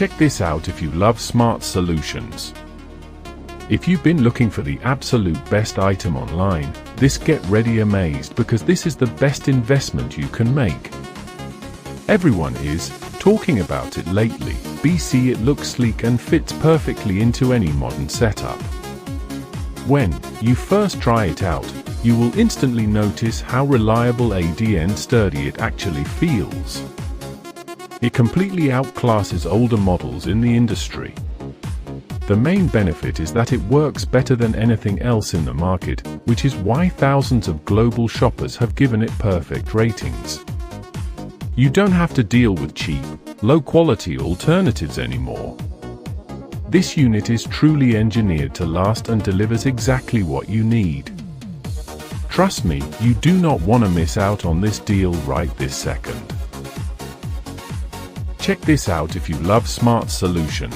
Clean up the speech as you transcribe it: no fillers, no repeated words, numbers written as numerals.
Check this out if you love smart solutions. If you've been looking for the absolute best item online, get ready amazed, because this is the best investment you can make. Everyone is talking about it lately. It looks sleek and fits perfectly into any modern setup. When you first try it out, you will instantly notice how reliable and sturdy it actually feels. It completely outclasses older models in the industry. The main benefit is that it works better than anything else in the market, which is why thousands of global shoppers have given it perfect ratings. You don't have to deal with cheap, low-quality alternatives anymore. This unit is truly engineered to last and delivers exactly what you need. Trust me, you do not want to miss out on this deal right this second. Check this out if you love smart solutions.